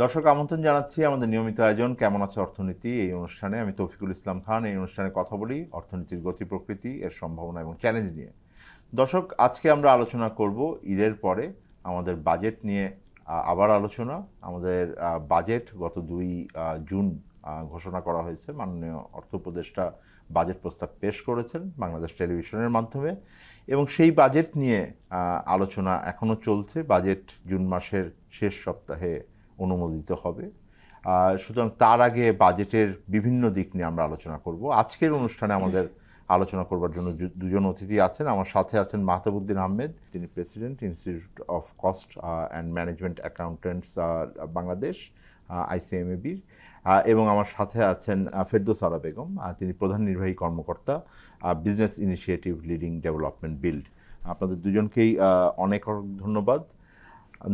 দর্শক আমন্ত্রণ জানাচ্ছি আমাদের নিয়মিত আয়োজন কেমন আছে অর্থনীতি এই অনুষ্ঠানে। আমি তৌফিকুল ইসলাম খান। এই অনুষ্ঠানে কথা বলি অর্থনীতির গতি প্রকৃতি, এর সম্ভাবনা এবং চ্যালেঞ্জ নিয়ে। দর্শক, আজকে আমরা আলোচনা করব ঈদের পরে আমাদের বাজেট নিয়ে। আবার আলোচনা আমাদের বাজেট গত 2 জুন ঘোষণা করা হয়েছে। মাননীয় অর্থ উপদেষ্টা বাজেট প্রস্তাব পেশ করেছেন বাংলাদেশ টেলিভিশনের মাধ্যমে, এবং সেই বাজেট নিয়ে আলোচনা এখনও চলছে। বাজেট জুন মাসের শেষ সপ্তাহে অনুমোদিত হবে। সুতরাং তার আগে বাজেটের বিভিন্ন দিক নিয়ে আমরা আলোচনা করব। আজকের অনুষ্ঠানে আমাদের আলোচনা করবার জন্য দুজন অতিথি আছেন। আমার সাথে আছেন মাহতাবউদ্দিন আহমেদ, তিনি president institute of cost and management accountants Bangladesh, ICMAB। এবং আমার সাথে আছেন ফেরদৌস আরা বেগম, তিনি প্রধান নির্বাহী কর্মকর্তা, business initiative leading development build. আপনাদের দুজনকেই অনেক ধন্যবাদ।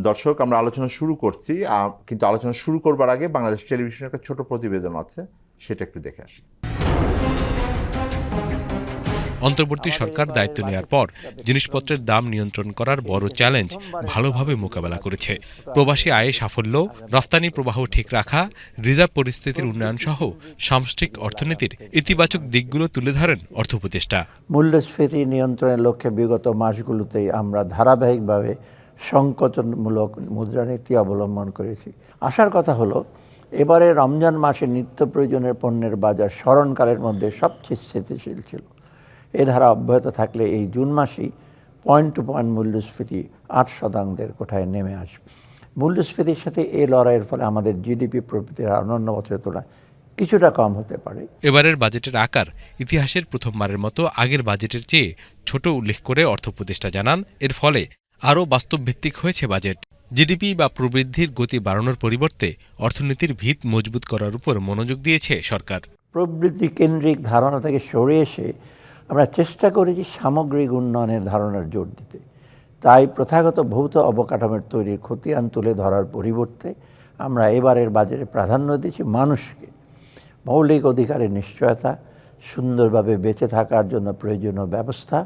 দর্শক, আমরা আলোচনা শুরু করছি, কিন্তু আলোচনা শুরু করবার আগে বাংলাদেশ টেলিভিশনের একটা ছোট প্রতিবেদন আছে, সেটা একটু দেখে আসি। অন্তর্বর্তী সরকার দায়িত্ব নেওয়ার পর জিনিসপত্রের দাম নিয়ন্ত্রণ করার বড় চ্যালেঞ্জ ভালোভাবে মোকাবেলা করেছে। প্রবাসী আয়ে সাফল্য, রফতানি প্রবাহ ঠিক রাখা, রিজার্ভ পরিস্থিতির উন্নয়ন সহ সামষ্টিক অর্থনীতির ইতিবাচক দিকগুলো তুলে ধরেন অর্থ উপদেষ্টা। মূল্যস্ফীতি নিয়ন্ত্রণের লক্ষ্যে বিগত মাসগুলোতেই আমরা ধারাবাহিকভাবে সংকোচনমূলক মুদ্রানীতি অবলম্বন করেছি। আশার কথা হলো, এবারে রমজান মাসে নিত্য প্রয়োজনের পণ্যের বাজার স্মরণকালের মধ্যে সবচেয়ে স্থিতিশীল ছিল। এ ধারা অব্যাহত থাকলে এই জুন মাসেই পয়েন্ট টু পয়েন্ট মূল্যস্ফীতি 8% কোঠায় নেমে আসবে। মূল্যস্ফীতির সাথে এই লড়াইয়ের ফলে আমাদের জিডিপি প্রবৃদ্ধির অন্যান্য বছরের তুলনায় কিছুটা কম হতে পারে। এবারের বাজেটের আকার ইতিহাসের প্রথমবারের মতো আগের বাজেটের চেয়ে ছোট উল্লেখ করে অর্থ উপদেষ্টা জানান, এর ফলে আরও বাস্তবভিত্তিক হয়েছে বাজেট। জিডিপি বা প্রবৃদ্ধির গতি বাড়ানোর পরিবর্তে অর্থনীতির ভিত মজবুত করার উপর মনোযোগ দিয়েছে সরকার। প্রবৃদ্ধি কেন্দ্রিক ধারণা থেকে সরে এসে আমরা চেষ্টা করেছি সামগ্রিক উন্নয়নের ধারণার জোর দিতে। তাই প্রথাগত ভৌত অবকাঠামোর তৈরির খতিয়ান তুলে ধরার পরিবর্তে আমরা এবারের বাজেটে প্রাধান্য দিয়েছি মানুষকে। মৌলিক অধিকারের নিশ্চয়তা, সুন্দরভাবে বেঁচে থাকার জন্য প্রয়োজনীয় ব্যবস্থা,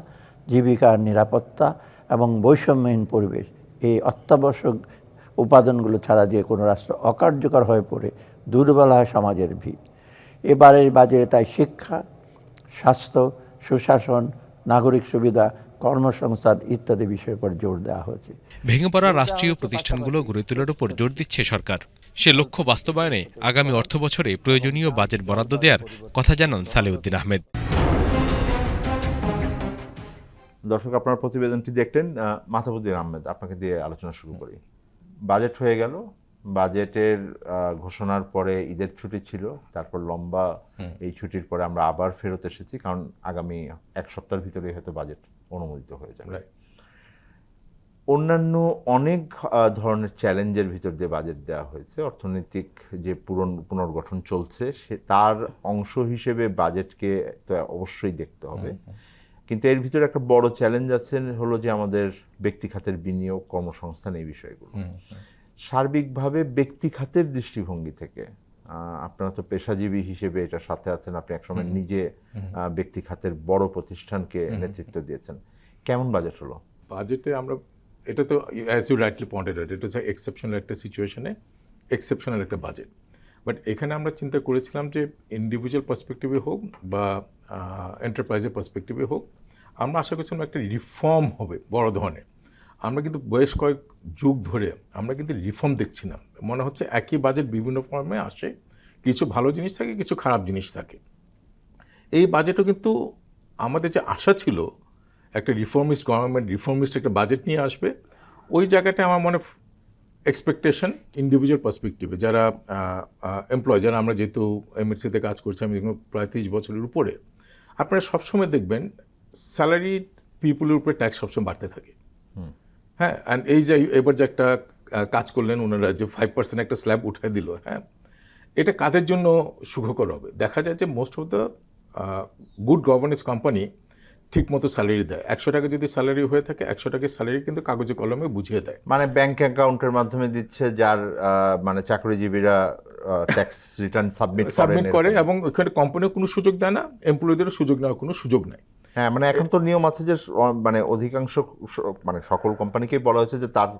জীবিকার নিরাপত্তা এবং বৈষম্যহীন পরিবেশ, এই অত্যাবশ্যক উপাদানগুলো ছাড়া যে কোনো রাষ্ট্র অকার্যকর হয়ে পড়ে দুর্বল হয় সমাজের ভিত। এবারের বাজেটে তাই শিক্ষা, স্বাস্থ্য, সুশাসন, নাগরিক সুবিধা, কর্মসংস্থান ইত্যাদি বিষয়ের উপর জোর দেওয়া হয়েছে। ভেঙে পড়া রাষ্ট্রীয় প্রতিষ্ঠানগুলো গড়ে তোলার উপর জোর দিচ্ছে সরকার। সে লক্ষ্য বাস্তবায়নে আগামী অর্থবছরে প্রয়োজনীয় বাজেট বরাদ্দ দেওয়ার কথা জানান সালেউদ্দিন আহমেদ। দর্শক, আপনার প্রতিবেদনটি দেখলেন। মাহতাবউদ্দিন আহমেদ, আপনাকে দিয়ে আলোচনা শুরু করি। বাজেট হয়ে গেল। বাজেটের ঘোষণার পরে ঈদের ছুটি ছিল, তারপর লম্বা এই ছুটির পরে আমরা আবার ফেরত এসেছি, কারণ আগামী 1 সপ্তাহের ভিতরে হয়তো বাজেট অনুমোদিত হয়ে যাবে। অন্যান্য অনেক ধরনের চ্যালেঞ্জের ভিতর দিয়ে বাজেট দেওয়া হয়েছে। অর্থনৈতিক যে পুনর্গঠন চলছে, সে তার অংশ হিসেবে বাজেটকে তো অবশ্যই দেখতে হবে। কিন্তু এর ভিতরে একটা বড় চ্যালেঞ্জ আছে, হলো যে আমাদের ব্যক্তি খাতের বিনিয়োগ, কর্মসংস্থান, এই বিষয়গুলো। সার্বিকভাবে ব্যক্তি খাতের দৃষ্টিভঙ্গি থেকে আপনারা তো পেশাজীবী হিসেবে এটার সাথে আছেন, আপনি একসময় নিজে ব্যক্তি খাতের বড় প্রতিষ্ঠানকে নেতৃত্ব দিয়েছেন। কেমন বাজেট হলো? বাজেটে আমরা, এটা তো as you rightly pointed out, এটা হচ্ছে এক্সেপশনাল একটা সিচুয়েশনে এক্সেপশনাল একটা বাজেট। বাট এখানে আমরা চিন্তা করেছিলাম যে ইন্ডিভিজুয়াল পার্সপেক্টিভে হোক বা এন্টারপ্রাইজের পার্সপেক্টিভে হোক, আমরা আশা করছিলাম একটা রিফর্ম হবে বড় ধরনের। আমরা কিন্তু বেশ কয়েক যুগ ধরে আমরা কিন্তু রিফর্ম দেখছি না। মনে হচ্ছে একই বাজেট বিভিন্ন ফর্মে আসে, কিছু ভালো জিনিস থাকে, কিছু খারাপ জিনিস থাকে। এই বাজেটও কিন্তু আমাদের যে আশা ছিল একটা রিফর্মিস্ট গভর্নমেন্ট, রিফর্মিস্ট একটা বাজেট নিয়ে আসবে, ওই জায়গাটা আমার মনে এক্সপেকটেশন ইন্ডিভিজুয়াল পার্সপেক্টিভে যারা এমপ্লয়, যারা আমরা যেহেতু এমএসসিতে কাজ করছি, আমি প্রায় 30 বছরের উপরে, আপনারা সবসময় দেখবেন স্যালারি পিপুলের উপরে ট্যাক্স সবসময় বাড়তে থাকে। হ্যাঁ, অ্যান্ড এই যে এবার যে একটা কাজ করলেন ওনারা, যে 5% একটা স্ল্যাব উঠায় দিল, হ্যাঁ, এটা কাদের জন্য সুখকর হবে? দেখা যায় যে most of the good governance company ঠিক মতো স্যালারি দেয়। 100 টাকা যদি স্যালারি হয়ে থাকে, 100 টাকা স্যালারি কিন্তু কাগজে কলমে বুঝিয়ে দেয়, মানে ব্যাংক অ্যাকাউন্টের মাধ্যমে দিচ্ছে, যার মানে চাকরিজীবীরা ট্যাক্স রিটার্ন সাবমিট করে, এবং ওখানে কোম্পানিও কোনো সুযোগ দেয় না, এমপ্লয়ীদেরও সুযোগ নেওয়ার কোনো সুযোগ নেই। হ্যাঁ, মানে এখন তো নিয়ম আছে যে মানে অধিকাংশ, মানে সকল কোম্পানিকেই বলা হয়েছে যে তার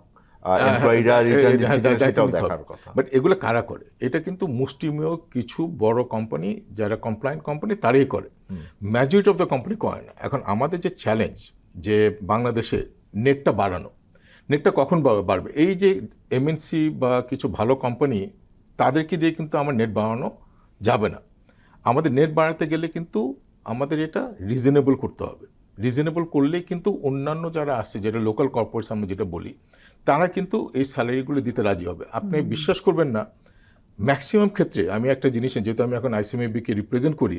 এমপ্লয়িরা রিটার্ন দিচ্ছে কিনা সেটাও দেখার কথা। বাট এগুলো কারা করে? এটা কিন্তু মুষ্টিমেয় কিছু বড় কোম্পানি যারা কমপ্লায়েন্ট কোম্পানি তারাই করে, মেজরিটি অফ দ্য কোম্পানি করে না। এখন আমাদের যে চ্যালেঞ্জ যে বাংলাদেশে নেটটা বাড়ানো, নেটটা কখন বাড়বে? এই যে এমএনসি বা কিছু ভালো কোম্পানি তাদেরকে দিয়ে কিন্তু আমার নেট বাড়ানো যাবে না। আমাদের নেট বাড়াতে গেলে কিন্তু আমাদের এটা রিজনেবল করতে হবে। রিজনেবল করলেই কিন্তু অন্যান্য যারা আসছে, যেটা লোকাল কর্পোরেটস আমরা যেটা বলি, তারা কিন্তু এই স্যালারিগুলো দিতে রাজি হবে। আপনি বিশ্বাস করবেন না, ম্যাক্সিমাম ক্ষেত্রে আমি একটা জিনিস, যেহেতু আমি এখন আইসিএমএবিকে রিপ্রেজেন্ট করি,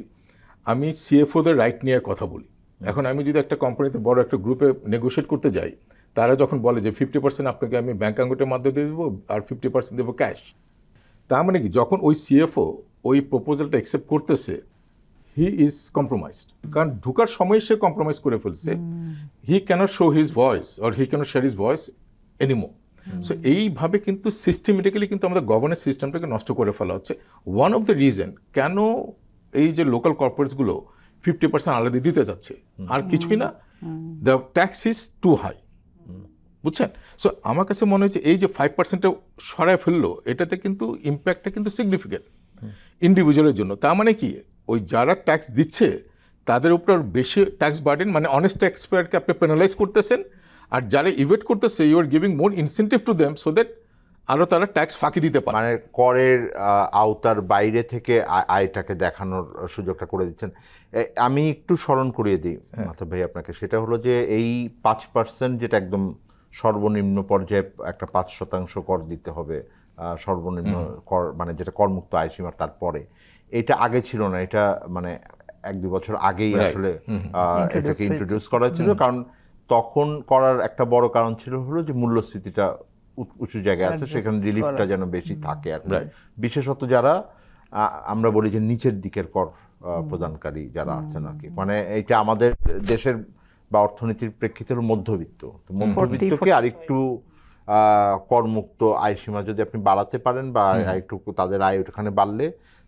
আমি সিএফওদের রাইট নিয়ে কথা বলি। এখন আমি যদি একটা কোম্পানিতে বড় একটা গ্রুপে নেগোশিয়েট করতে যাই, তারা যখন বলে যে 50% আপনাকে আমি ব্যাঙ্ক অ্যাকাউন্টের মাধ্যমে দিয়ে দেবো আর 50% দেবো ক্যাশ, তার মানে কি যখন ওই সিএফও ওই প্রপোজালটা অ্যাকসেপ্ট করতেছে, হি ইজ কম্প্রোমাইজড। কারণ ঢুকার সময় সে কম্প্রোমাইজ করে ফেলছে। He cannot show his voice or he cannot share his voice anymore. So এইভাবে কিন্তু সিস্টেমেটিক্যালি কিন্তু আমাদের গভর্নেন্স সিস্টেমটাকে নষ্ট করে ফেলা হচ্ছে। ওয়ান অফ দ্য রিজন কেন এই যে লোকাল কর্পোরেটসগুলো 50% আলাদা দিতে যাচ্ছে, আর কিছুই না, the tax is too high, বুঝছেন? সো আমার কাছে মনে হচ্ছে এই যে 5%টা সরায় ফেললো, এটাতে কিন্তু ইম্প্যাক্টটা কিন্তু সিগনিফিকেন্ট ইন্ডিভিজুয়ালের জন্য। তার মানে কি, ওই যারা ট্যাক্স দিচ্ছে তাদের উপর বেশি ট্যাক্স বার্ডেন, মানে অনেস্ট ট্যাক্স পেয়ারকে আপনি পেনালাইজ করতেছেন, আর যারা ইভেট করতেছে you are giving more incentive to them so that আরও তারা ট্যাক্স ফাঁকি দিতে পারে। মানে করের আওতার বাইরে থেকে আয়টাকে দেখানোর সুযোগটা করে দিচ্ছেন। আমি একটু স্মরণ করিয়ে দিই মাথা ভাই আপনাকে, সেটা হলো যে এই 5% যেটা একদম সর্বনিম্ন পর্যায়ে একটা 5% কর দিতে হবে, সর্বনিম্ন কর মানে যেটা করমুক্ত আয়সীমার, তারপরে এটা আগে ছিল না, এটা মানে 1-2 বছর আগেই আসলে এটাকে ইন্ট্রোডিউস করা ছিল। কারণ তখন করার একটা বড় কারণ ছিল হলো যে মূল্যস্ফীতিটা উঁচু জায়গায় আছে, সেখানে রিলিফটা যেন বেশি থাকে। আর বিশেষত যারা আমরা বলি যে নিচের দিকের কর প্রদানকারী যারা আছেন আর কি, মানে এটা আমাদের দেশের বা অর্থনীতির প্রেক্ষিতে মধ্যবিত্ত, মধ্যবিত্তকে আরেকটু করমুক্ত আয়সীমা যদি আপনি বাড়াতে পারেন বা একটু তাদের আয় ওখানে বাড়লে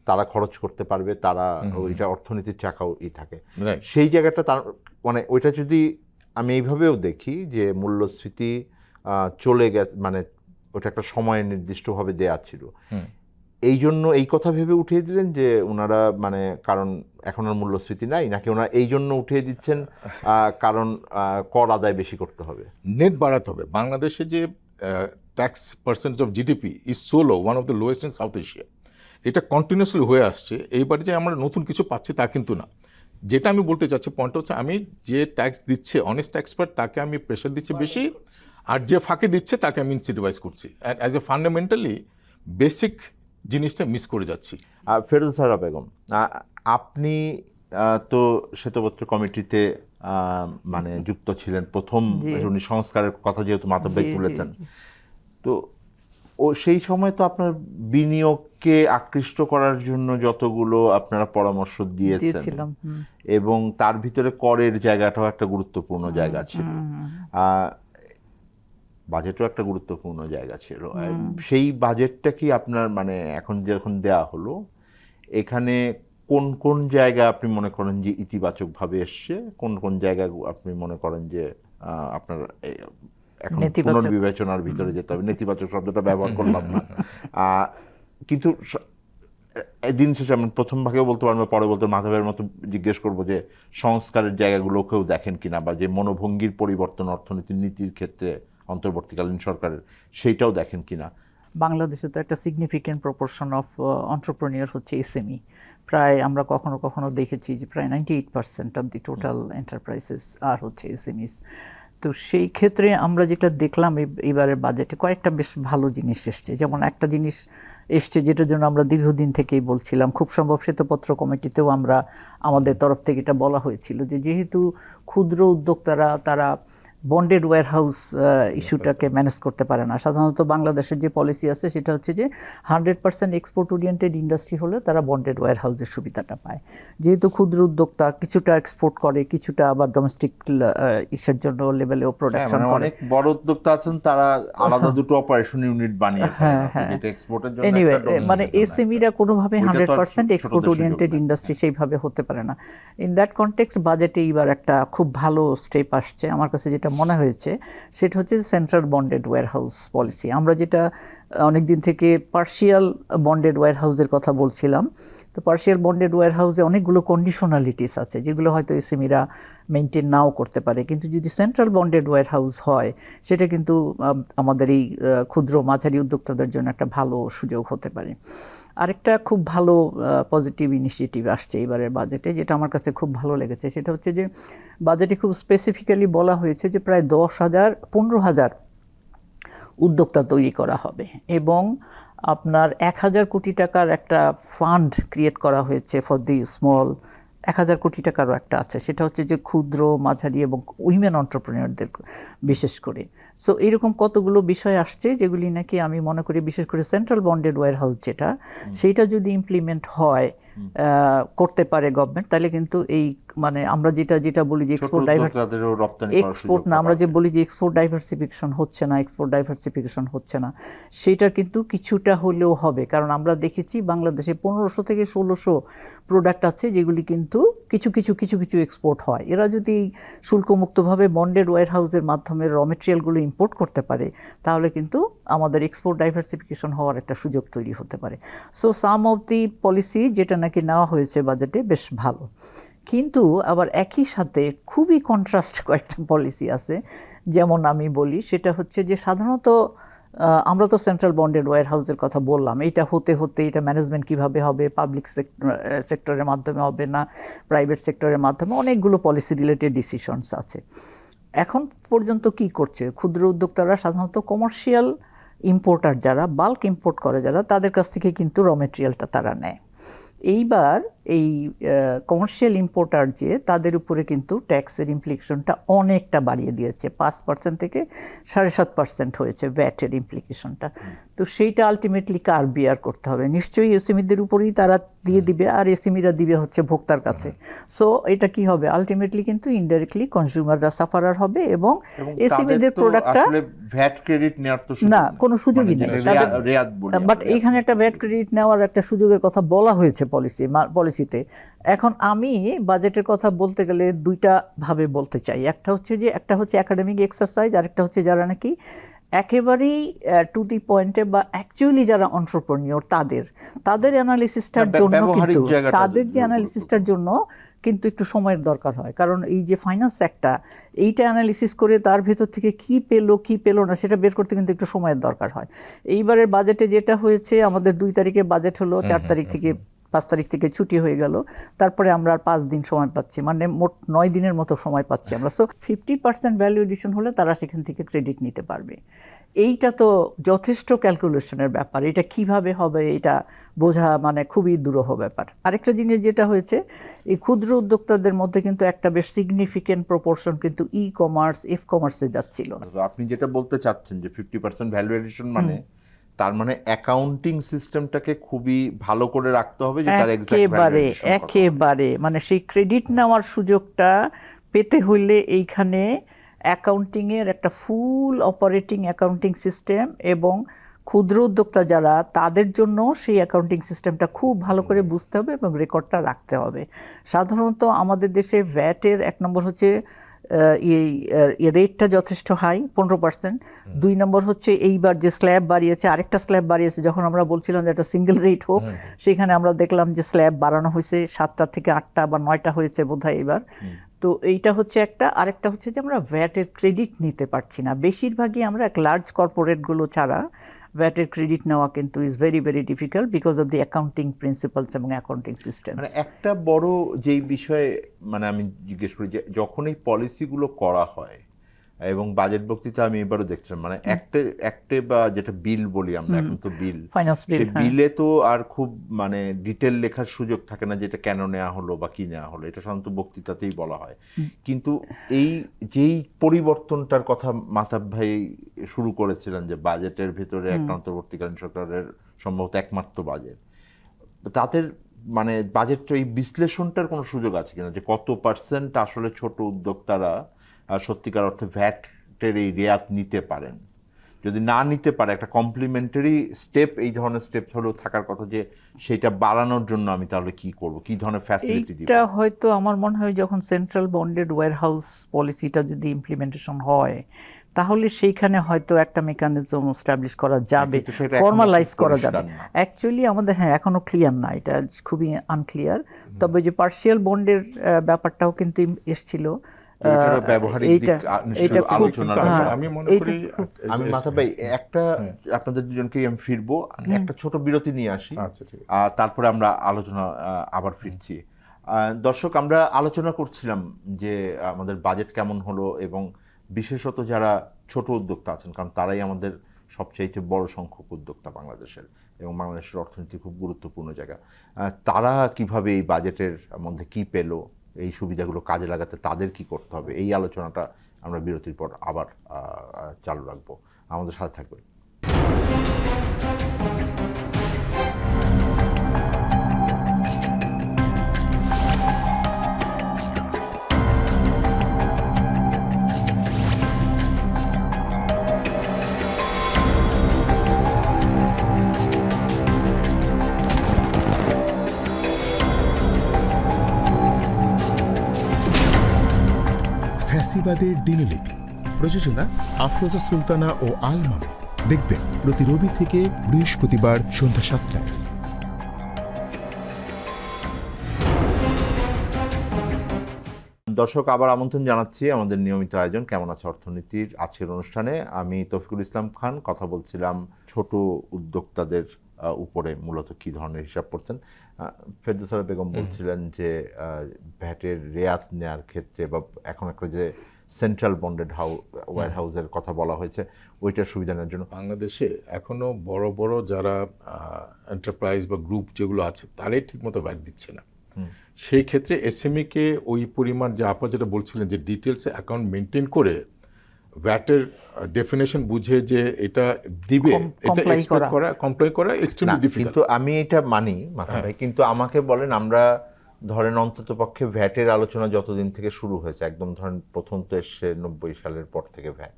তারা খরচ করতে পারবে, তারা ওইটা অর্থনীতির চাকাও থাকে সেই জায়গাটা। তার মানে ওইটা যদি আমি এইভাবেও দেখি যে মূল্যস্ফীতি চলে গেছে, মানে ওটা একটা সময় নির্দিষ্টভাবে দেয়া ছিল, এই জন্য এই কথা ভেবে উঠিয়ে দিলেন যে ওনারা মানে কারণ এখন আর মূল্যস্ফীতি নাই, নাকি ওনারা এই জন্য উঠিয়ে দিচ্ছেন কারণ কর আদায় বেশি করতে হবে, নেট বাড়াতে হবে? বাংলাদেশে যে tax percentage of GDP is so low, one of the lowest in south Asia. এটা কন্টিনিউসলি হয়ে আসছে। এইবার যে আমরা নতুন কিছু পাচ্ছি তা কিন্তু না। যেটা আমি বলতে চাচ্ছি পয়েন্টটা হচ্ছে, আমি যে ট্যাক্স দিচ্ছে অনেস্ট ট্যাক্সপার তাকে আমি প্রেশার দিচ্ছি বেশি, আর যে ফাঁকি দিচ্ছে তাকে আমি ইনসেন্টিভাইজ করছি। অ্যাজ এ ফান্ডামেন্টালি বেসিক জিনিসটা মিস করে যাচ্ছি। ফেরদৌসা বেগম, আপনি তো শ্বেতপত্র কমিটিতে মানে যুক্ত ছিলেন প্রথম, উনি সংস্কারের কথা যেহেতু মাধব ভাই তুলেছেন, তো সেই সময় তো আপনার বিনিয়োগকে আকৃষ্ট করার জন্য যতগুলো আপনারা পরামর্শ দিয়েছেন, এবং তার ভিতরে করের জায়গাটাও একটা গুরুত্বপূর্ণ জায়গা ছিল, বাজেটও একটা গুরুত্বপূর্ণ জায়গা ছিল। সেই বাজেটটা কি আপনার মানে এখন যখন দেয়া হলো, এখানে কোন কোন জায়গা আপনি মনে করেন যে ইতিবাচকভাবে এসছে, কোন কোন জায়গা আপনি মনে করেন যে আপনার এখন পুনর্বিবেচনার ভিতরে যেতে হবে? নেতিবাচক শব্দটা ব্যবহার করলাম না, কিন্তু দিন শেষে আমি প্রথম ভাগেও বলতে পারবো, পরে বলতে মাধবের মতো জিজ্ঞেস করবো যে সংস্কারের জায়গাগুলোকেও দেখেন কিনা, বা যে মনোভঙ্গির পরিবর্তন অর্থনীতির নীতির ক্ষেত্রে অন্তর্বর্তীকালীন সরকারের, সেইটাও দেখেন কিনা। বাংলাদেশে তো একটা সিগনিফিক্যান্ট প্রপোর্শন অফ এন্টারপ্রেনিউর হচ্ছে এসএমই। প্রায় আমরা কখনো কখনো দেখেছি যে প্রায় 98% অফ দি টোটাল এন্টারপ্রাইজেস আর হচ্ছে এসএমইস। তো সেই ক্ষেত্রে আমরা যেটা দেখলাম এবারের বাজেটে কয়েকটা বেশ ভালো জিনিস এসছে। যেমন একটা জিনিস এসছে যেটার জন্য আমরা দীর্ঘদিন থেকেই বলছিলাম, খুব সম্ভব শ্বেতপত্র কমিটিতেও আমরা আমাদের তরফ থেকে এটা বলা হয়েছিল, যে যেহেতু ক্ষুদ্র উদ্যোক্তারা তারা বন্ডেড ওয়্যারহাউস ইস্যুটাকে ম্যানেজ করতে পারে না। সাধারণত বাংলাদেশের যে পলিসি আছে সেটা হচ্ছে যে 100% এক্সপোর্ট ওরিয়েন্টেড ইন্ডাস্ট্রি হলে তারা বন্ডেড ওয়্যারহাউসের সুবিধাটা পায়। যেহেতু ক্ষুদ্র উদ্যোক্তা কিছুটা এক্সপোর্ট করে, কিছুটা আবার ডোমেস্টিক ইসের জন্য লেভেলেও প্রোডাকশন করে। অনেক বড় উদ্যোক্তা আছেন তারা আলাদা দুটো অপারেশন ইউনিট বানিয়ে এটা এক্সপোর্টের জন্য। এনিওয়ে, মানে এসএমইরা কোনোভাবে 100% এক্সপোর্ট ওরিয়েন্টেড ইন্ডাস্ট্রি সেইভাবে হতে পারে না। ইন দ্যাট কনটেক্সট বাজেটে এবার একটা খুব ভালো স্টেপ আসছে। আমার কাছে যেটা মনে হয়েছে সেটা হচ্ছে সেন্ট্রাল বন্ডেড ওয়্যারহাউস পলিসি। আমরা যেটা অনেক দিন থেকে পার্শিয়াল বন্ডেড ওয়্যারহাউসের কথা বলছিলাম, তো পার্শিয়াল বন্ডেড ওয়্যারহাউসে অনেকগুলো কন্ডিশনালিটিস আছে যেগুলো হয়তো এসএমইরা মেনটেন নাও করতে পারে, কিন্তু যদি সেন্ট্রাল বন্ডেড ওয়্যারহাউস হয় সেটা কিন্তু আমাদের এই ক্ষুদ্র মাঝারি উদ্যোক্তাদের জন্য একটা ভালো সুযোগ হতে পারে। আরেকটা খুব ভালো পজিটিভ ইনিশিয়েটিভ আসছে এবারের বাজেটে, যেটা আমার কাছে খুব ভালো লেগেছে, সেটা হচ্ছে যে বাজেটে খুব স্পেসিফিক্যালি বলা হয়েছে যে প্রায় 15,000 উদ্যোক্তা তৈরি করা হবে এবং আপনার 1,000 কোটি টাকার একটা ফান্ড ক্রিয়েট করা হয়েছে ফর দি স্মল। 1,000 কোটি টাকারও একটা আছে, সেটা হচ্ছে যে ক্ষুদ্র মাঝারি এবং উইমেন অন্টারপ্রেনিয়রদের বিশেষ করে। সো এইরকম কতগুলো বিষয় আসছে যেগুলি নাকি আমি মনে করি বিশেষ করে সেন্ট্রাল বন্ডেড ওয়্যারহাউস যেটা, সেইটা যদি ইমপ্লিমেন্ট হয় করতে পারে গভর্নমেন্ট, তাহলে কিন্তু এই মানে আমরা যেটা বলি যে এক্সপোর্ট না, আমরা যে বলি যে এক্সপোর্ট ডাইভার্সিফিকেশন হচ্ছে না, সেটা কিন্তু কিছুটা হলেও হবে। কারণ আমরা দেখেছি বাংলাদেশে 1500 থেকে 1600 প্রোডাক্ট আছে যেগুলি কিন্তু কিছু এক্সপোর্ট হয়। এরা যদি শুল্কমুক্তভাবে বন্ডেড ওয়্যারহাউসের মাধ্যমে র মেটেরিয়ালগুলো ইম্পোর্ট করতে পারে, তাহলে কিন্তু আমাদের এক্সপোর্ট ডাইভার্সিফিকেশন হওয়ার একটা সুযোগ তৈরি হতে পারে। So some of the policy যেটা নাকি নেওয়া হয়েছে বাজেটে বেশ ভালো, কিন্তু আবার একই সাথে খুবই কন্ট্রাস্ট কয়েকটা পলিসি আছে। যেমন আমি বলি সেটা হচ্ছে যে সাধারণত আমরা তো সেন্ট্রাল বন্ডেড ওয়্যারহাউসের কথা বললাম, এইটা হতে এটা ম্যানেজমেন্ট কিভাবে হবে, পাবলিক সেক্টরের মাধ্যমে হবে না প্রাইভেট সেক্টরের মাধ্যমে, অনেকগুলো পলিসি রিলেটেড ডিসিশনস আছে। এখন পর্যন্ত কি করছে ক্ষুদ্র উদ্যোক্তারা, সাধারণত কমার্শিয়াল ইম্পোর্টার যারা বাল্ক ইম্পোর্ট করে যারা, তাদের কাছ থেকে কিন্তু র মেটেরিয়ালটা তারা নেয়। এইবার এই কমার্শিয়াল ইম্পোর্টার যে তাদের উপরে কিন্তু ট্যাক্সের ইমপ্লিকেশনটা অনেকটা বাড়িয়ে দিয়েছে, 5% থেকে 7.5% হয়েছে ভ্যাটের ইমপ্লিকেশনটা। তো সেইটা আলটিমেটলি কার বিয়ার করতে হবে? নিশ্চয়ই এসএমইদের উপরেই তারা দিয়ে দিবে, আর এসএমইরা দিবে হচ্ছে ভোক্তার কাছে। সো এটা কি হবে? আলটিমেটলি কিন্তু ইনডাইরেক্টলি কনজিউমাররা সাফারার হবে এবং এসএমইদের প্রোডাক্টটা ভ্যাট ক্রেডিট নেওয়ার তো না কোনো সুযোগই নেই। বাট এইখানে একটা ভ্যাট ক্রেডিট নেওয়ার একটা সুযোগের কথা বলা হয়েছে পলিসিতে। এখন আমি বাজেটের কথা বলতে গেলে দুইটা ভাবে বলতে চাই। একটা হচ্ছে একাডেমিক এক্সারসাইজ, আর একটা হচ্ছে যারা নাকি একেবারেই টু দি পয়েন্টে বা অ্যাকচুয়ালি যারা অন্টারপ্রেনিয়র তাদের অ্যানালিসিসটার জন্য কিন্তু কিন্তু একটু সময়ের দরকার হয়। কারণ এই যে ফাইন্যান্স একটা এইটা অ্যানালিসিস করে তার ভেতর থেকে কি পেলো না সেটা বের করতে কিন্তু একটু সময়ের দরকার হয়। এইবারের বাজেটে যেটা হয়েছে, আমাদের 2 তারিখে বাজেট হলো, 4 তারিখ থেকে 5 তারিখ থেকে ছুটি হয়ে গেল, তারপরে আমরা আর 5 দিন সময় পাচ্ছি, মানে মোট 9 দিনের মতো সময় পাচ্ছি আমরা। সো 50% ভ্যালু এডিশন হলে তারা সেখান থেকে ক্রেডিট নিতে পারবে। এইটা তো যথেষ্ট ক্যালকুলেশনের ব্যাপার, এটা কিভাবে হবে এটা বোঝা মানে খুবই দুরূহ ব্যাপার। আরেকটা জিনিস যেটা হয়েছে, এই ক্ষুদ্র উদ্যোক্তাদের মধ্যে কিন্তু একটা বেশ সিগনিফিকেন্ট প্রপোর্শন কিন্তু এফ কমার্সে যাচ্ছিল। আপনি যেটা বলতে চাচ্ছেন যে 50% ভ্যালু এডিশন মানে তার মানে অ্যাকাউন্টিং সিস্টেমটাকে খুবই ভালো করে রাখতে হবে যে তার একেবারে মানে সেই ক্রেডিট নেওয়ার সুযোগটা পেতে হইলে এইখানে অ্যাকাউন্টিংয়ের একটা ফুল অপারেটিং অ্যাকাউন্টিং সিস্টেম এবং ক্ষুদ্র উদ্যোক্তা যারা তাদের জন্য সেই অ্যাকাউন্টিং সিস্টেমটা খুব ভালো করে বুঝতে হবে এবং রেকর্ডটা রাখতে হবে। সাধারণত আমাদের দেশে ভ্যাটের 1 নম্বর হচ্ছে এই রেটটা যথেষ্ট হাই, 15%। 2 নম্বর হচ্ছে এইবার যে স্ল্যাব বাড়িয়েছে, আরেকটা স্ল্যাব বাড়িয়েছে, যখন আমরা বলছিলাম যে একটা সিঙ্গেল রেট হোক, সেখানে আমরা দেখলাম যে স্ল্যাব বাড়ানো হয়েছে 7টা থেকে 8টা বা 9টা হয়েছে বোধহয় এবার। তো এইটা হচ্ছে একটা। আরেকটা হচ্ছে যে আমরা ভ্যাটের ক্রেডিট নিতে পারছি না, বেশিরভাগই আমরা লার্জ কর্পোরেটগুলো ছাড়া ভ্যাটের ক্রেডিট নেওয়া কিন্তু is very very difficult because of the accounting principles এবং অ্যাকাউন্টিং সিস্টেম। মানে একটা বড় যেই বিষয়ে মানে আমি জিজ্ঞেস করি যে যখন এই পলিসিগুলো করা হয় এবং বাজেট বক্তৃতা আমি এবারও দেখছিলাম, মানে একটা বা যেটা বিল বলি আমরা এখন তো বিল, সেই বিলে তো আর খুব মানে ডিটেল লেখার সুযোগ থাকে না যেটা কেন নেওয়া হলো বা কি নেওয়া হলো, এটা সাধারণত বক্তৃতাতেই বলা হয়। কিন্তু এই যেই পরিবর্তনটার কথা মাতাব ভাই শুরু করেছিলেন যে বাজেটের ভিতরে একটা অন্তর্বর্তীকালীন সরকারের সম্ভবত একমাত্র বাজেট, তাদের মানে বাজেটটা এই বিশ্লেষণটার কোনো সুযোগ আছে কিনা যে কত পার্সেন্ট আসলে ছোট উদ্যোক্তারা সত্যিকার অর্থে ভ্যাটের এই রেয়াত নিতে পারেন? যদি না নিতে পারে একটা কমপ্লিমেন্টারি স্টেপ, এই ধরনের স্টেপ হলেও থাকার কথা, যে সেটা বাড়ানোর জন্য আমি তাহলে কি করব, কি ধরনের ফ্যাসিলিটি দিব? এইটা হয়তো আমার মনে হয় যখন সেন্ট্রাল বন্ডেড ওয়্যারহাউস পলিসিটা যদি ইমপ্লিমেন্টেশন হয়, তাহলে সেইখানে হয়তো একটা মেকানিজম এস্টাবলিশ করা যাবে, কিন্তু সেটা এখনো ফর্মালাইজ ঠিক করা যাবে। পরিষ্কার না। অ্যাকচুয়ালি আমাদের এখনো ক্লিয়ার না, এটা খুবই আনক্লিয়ার। তবে যে পার্শিয়াল বন্ডের ব্যাপারটাও কিন্তু এসছিল, এটারও ব্যবহারিক দিক নিশ্চয়ই আলোচনা কিন্তু করা আমি আছে। মনে এইটা করি আমি মাথা ভাই একটা আপনাদের দুজনকেই আমি ফিরবো, একটা ছোট বিরতি নিয়ে আসি, আচ্ছা ঠিক আছে। তারপরে আমরা আলোচনা আবার ফিরছি। দর্শক, আমরা আলোচনা করছিলাম যে আমাদের বাজেট কেমন হলো, এবং বিশেষত যারা ছোট উদ্যোক্তা আছেন, কারণ তারাই আমাদের সবচাইতে বড় সংখ্যক উদ্যোক্তা বাংলাদেশের, এবং বাংলাদেশের অর্থনীতি খুব গুরুত্বপূর্ণ জায়গা। তারা কিভাবে এই বাজেটের মধ্যে কি পেলো, এই সুবিধাগুলো কাজে লাগাতে তাদের কি করতে হবে, এই আলোচনাটা আমরা বিরতির পর আবার চালু রাখবো। আমাদের সাথে থাকবেন। ফ্যাসিবাদের দিনলিপি, প্রযোজনা আফরোজা সুলতানা ও আল মামুন। দেখবেন প্রতি রবি থেকে বৃহস্পতিবার সন্ধ্যা 7টায়। দর্শক, আবার আমন্ত্রণ জানাচ্ছি আমাদের নিয়মিত আয়োজন কেমন আছে অর্থনীতির আজকের অনুষ্ঠানে। আমি তৌফিকুল ইসলাম খান কথা বলছিলাম ছোট উদ্যোক্তাদের উপরে মূলত কি ধরনের হিসাব করছেন। ফেরদৌসা বেগম বলছিলেন যে ভ্যাটের রেয়াত নেয়ার ক্ষেত্রে, বা এখন একটা যে সেন্ট্রাল বন্ডেড ওয়্যারহাউসের কথা বলা হয়েছে, ওইটার সুবিধা নেওয়ার জন্য বাংলাদেশে এখনো বড় বড় যারা এন্টারপ্রাইজ বা গ্রুপ যেগুলো আছে তারাই ঠিকমতো ভ্যাট দিচ্ছে না। সেই ক্ষেত্রে এসএমই-কে ওই পরিমাণ, যে আপা যেটা বলছিলেন যে ডিটেলসে অ্যাকাউন্ট মেনটেন করে ভ্যাটের ডেফিনেশন বুঝে যে এটা দিবে, এটা এক্সপেক্ট করা, কমপ্লাই করা এক্সট্রিমলি ডিফিকাল্ট। কিন্তু আমি এটা মানি মাথা ভাই, কিন্তু আমাকে বলেন, আমরা ধরেন অন্তত পক্ষে ভ্যাটের আলোচনা যতদিন থেকে শুরু হয়েছে, একদম ধরেন প্রথম তো এসছে 90 সালের পর থেকে ভ্যাট